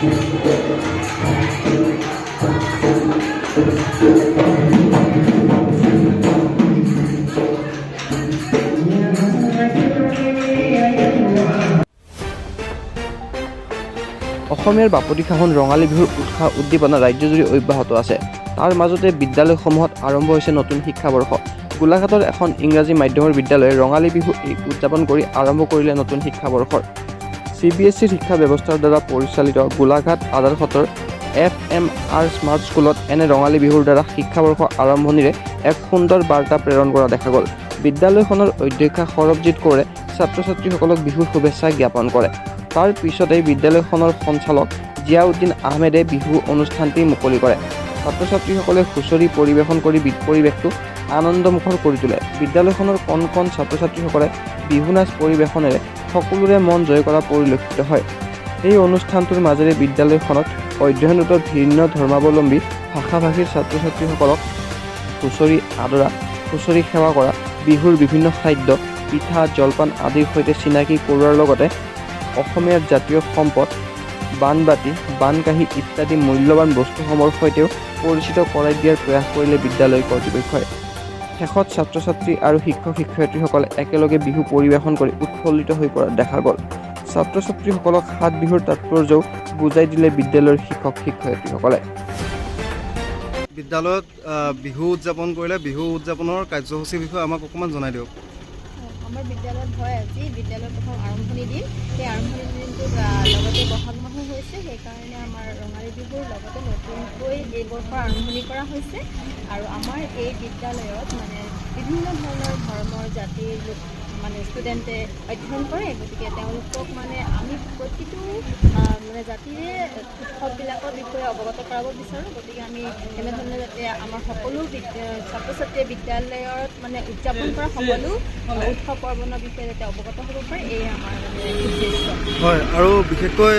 অসমীয়াৰ বাপতি সাহোন ৰঙালী বিহুৰ উৎসাহ উদ্দীপনা ৰাজ্যজুৰি অব্যাহত আছে। তাৰ মাজতে বিদ্যালয়সমূহত আৰম্ভ হৈছে নতুন শিক্ষাবৰ্ষ। গোলাঘাটৰ এখন ইংৰাজী মাধ্যমৰ বিদ্যালয়ে ৰঙালী বিহু উদযাপন কৰি আৰম্ভ কৰিলে নতুন শিক্ষাবৰ্ষৰ। CBSE শিক্ষা ব্যৱস্থাৰ দ্বাৰা পৰিচালিত গোলাঘাট আদৰ্শৰ FMR স্মাৰ্ট স্কুলত এনে ৰঙালী বিহুৰ দ্বাৰা শিক্ষাবৰ্ষ আৰম্ভণিৰে এক সুন্দৰ বাৰ্তা প্ৰেৰণ কৰা দেখা গ'ল। বিদ্যালয়খনৰ অধ্যক্ষা সৰবজিৎ কৌৰে ছাত্ৰ-ছাত্ৰীসকলক বিহুৰ শুভেচ্ছা জ্ঞাপন কৰে। তাৰ পিছতে বিদ্যালয়খনৰ সঞ্চালক জিয়াউদ্দিন আহমেদে বিহু অনুষ্ঠানটি মুকলি কৰে। ছাত্ৰ-ছাত্ৰীসকলে হুঁচৰি পৰিৱেশন কৰি পৰিৱেশটো আনন্দমুখৰ কৰি তোলে। বিদ্যালয়খনৰ কণ কণ ছাত্ৰ-ছাত্ৰীসকলে বিহু নাচ পৰিৱেশনেৰে সকলোৰে মন জয় কৰা পৰিলক্ষিত হয়। এই অনুষ্ঠানটোৰ মাজেৰে বিদ্যালয়খনত অধ্যয়নৰত ভিন্ন ধৰ্মাৱলম্বী ভাষা-ভাষীৰ ছাত্ৰ-ছাত্ৰীসকলক হুঁচৰি আদৰা, হুঁচৰি সেৱা কৰা, বিহুৰ বিভিন্ন খাদ্য, পিঠা, জলপান আদিৰ সৈতে চিনাকি কৰোৱাৰ লগতে অসমীয়াৰ জাতীয় সম্পদ বানবাতি, বানকাঁহী ইত্যাদি মূল্যৱান বস্তুসমূহৰ সৈতেও পৰিচিত কৰাই দিয়াৰ প্ৰয়াস কৰিলে বিদ্যালয় কৰ্তৃপক্ষই। শেষত ছাত্ৰ-ছাত্ৰী আৰু শিক্ষক-শিক্ষয়িত্ৰীসকলে একেলগে বিহু পৰিৱেশন কৰি উৎফুল্লিত হৈ পৰা দেখা গ'ল। ছাত্ৰ-ছাত্ৰীসকলক ৭ বিহুৰ তাৎপৰ্যও বুজাই দিলে বিদ্যালয়ৰ শিক্ষক-শিক্ষয়িত্ৰীসকলে। বিদ্যালয়ত বিহু উদযাপন কৰিলে বিহু উদযাপনৰ কাৰ্যসূচীৰ বিষয়ে আমাক অকণমান জনাই দিয়ক। আমাৰ বিদ্যালয়ত হয় আজি বিদ্যালয়ৰ প্ৰথম আৰম্ভণি দিন। সেই আৰম্ভণি দিনটোত লগতে বহাগ মাহো হৈছে, সেইকাৰণে আমাৰ ৰঙালী বিহুৰ লগতে নতুনকৈ এই বৰ্ষৰ আৰম্ভণি কৰা হৈছে। আৰু আমাৰ এই বিদ্যালয়ত বিভিন্ন ধৰ্মৰ জাতিৰ লোক ষ্টুডেণ্টে অধ্যয়ন কৰে, গতিকে তেওঁলোকক আমি প্ৰতিটো জাতিৰে উৎসৱবিলাকৰ বিষয়ে অৱগত কৰাব বিচাৰোঁ। গতিকে আমি এনেধৰণে যাতে আমাৰ সকলো ছাত্ৰ-ছাত্ৰীয়ে বিদ্যালয়ত উদযাপন কৰা সকলো উৎসৱ পাৰ্বণৰ বিষয়ে যাতে অৱগত হ'ব পাৰে, এই আমাৰ উদ্দেশ্য। হয়, আৰু বিশেষকৈ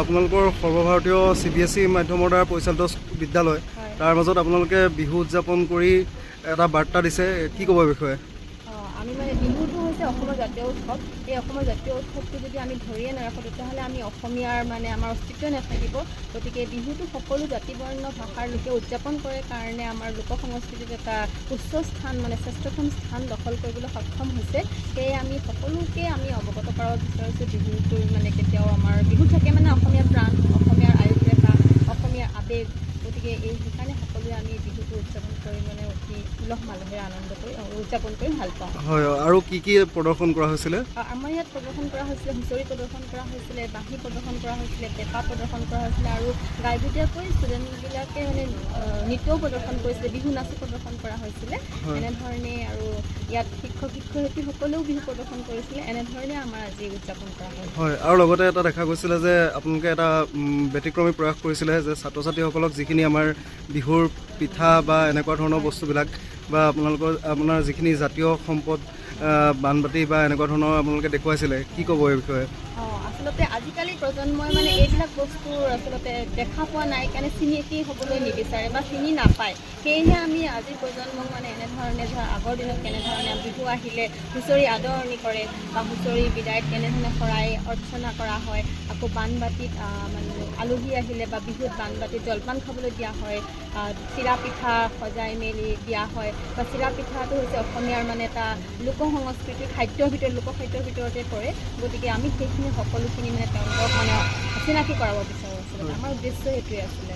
আপোনালোকৰ সৰ্বভাৰতীয় CBSE মাধ্যমৰ দ্বাৰা পৰিচালিত বিদ্যালয়, তাৰ মাজত আপোনালোকে বিহু উদযাপন কৰি এটা বাৰ্তা দিছে, কি ক'ব এই বিষয়ে? আমি বিহুটো হৈছে অসমৰ জাতীয় উৎসৱ। এই অসমৰ জাতীয় উৎসৱটো যদি আমি ধৰিয়ে নাৰাখোঁ, তেতিয়াহ'লে আমি অসমীয়াৰ আমাৰ অস্তিত্বই নাথাকিব। গতিকে বিহুটো সকলো জাতি বৰ্ণ ভাষাৰ লোকে উদযাপন কৰে কাৰণে আমাৰ লোক সংস্কৃতিত এটা উচ্চ স্থান শ্ৰেষ্ঠতম স্থান দখল কৰিবলৈ সক্ষম হৈছে। সেয়ে আমি সকলোকে অৱগত কৰাব বিচাৰিছোঁ বিহুটোৰ কেতিয়াও আমাৰ বিহু থাকে অসমীয়া প্ৰাণ, অসমীয়াৰ আয়ুস ৰেখা, অসমীয়াৰ আৱেগ। গতিকে সেইকাৰণে সকলোৱে আমি বিহুটো উদযাপন কৰি অতি উলহ মালহেৰে আনন্দ কৰি উদযাপন কৰি ভাল পাওঁ। হয়, আৰু কি কি প্ৰদৰ্শন কৰা হৈছিলে? আমাৰ ইয়াত প্ৰদৰ্শন কৰা হৈছিলে হুঁচৰি প্ৰদৰ্শন কৰা হৈছিলে, বাঁহী প্ৰদৰ্শন কৰা হৈছিলে, পেঁপা প্ৰদৰ্শন কৰা হৈছিলে, আৰু গাইবতীয়াকৈ ষ্টুডেণ্টবিলাকে নৃত্যও প্ৰদৰ্শন কৰিছিলে, বিহু নাচো প্ৰদৰ্শন কৰা হৈছিলে। এনেধৰণে আৰু ইয়াত শিক্ষক-শিক্ষয়িত্ৰীসকলেও বিহু প্ৰদৰ্শন কৰিছিলে। এনেধৰণে আমাৰ আজি উদযাপন কৰা হয়, আৰু লগতে এটা দেখা গৈছিলে যে আপোনালোকে এটা ব্যতিক্ৰমী প্ৰয়াস কৰিছিলে যে ছাত্ৰ-ছাত্ৰীসকলক যিখিনি আমাৰ বিহুৰ পিঠা বা এনেকুৱা ধৰণৰ বস্তুবিলাক বা আপোনাৰ যিখিনি জাতীয় সম্পদ বানবাতি বা এনেকুৱা ধৰণৰ আপোনালোকে দেখুৱাইছিলে, কি ক'ব এই বিষয়ে? আচলতে আজিকালি প্ৰজন্মই এইবিলাক বস্তু আচলতে দেখা পোৱা নাই কাৰণে চিনাকি হ'বলৈ নিবিচাৰে বা চিনি নাপায়। সেয়েহে আমি আজিৰ প্ৰজন্মক এনেধৰণে আগৰ দিনত কেনেধৰণে বিহু আহিলে হুঁচৰি আদৰণি কৰে বা হুঁচৰি বিদায়ত কেনেধৰণে শৰাই অৰ্চনা কৰা হয়, আকৌ বানবাতিত আলহী আহিলে বা বিহুত বানবাতিত জলপান খাবলৈ দিয়া হয়, চিৰা পিঠা সজাই মেলি দিয়া হয়। বা চিৰা পিঠাটো হৈছে অসমীয়াৰ এটা লোক সংস্কৃতিৰ লোকখাদ্যৰ ভিতৰতে পৰে। গতিকে আমি সেইখিনি সকলোখিনি তেওঁলোকক চিনাকি কৰাব বিচাৰোঁ। আচলতে আমাৰ উদ্দেশ্য সেইটোৱে আছিলে।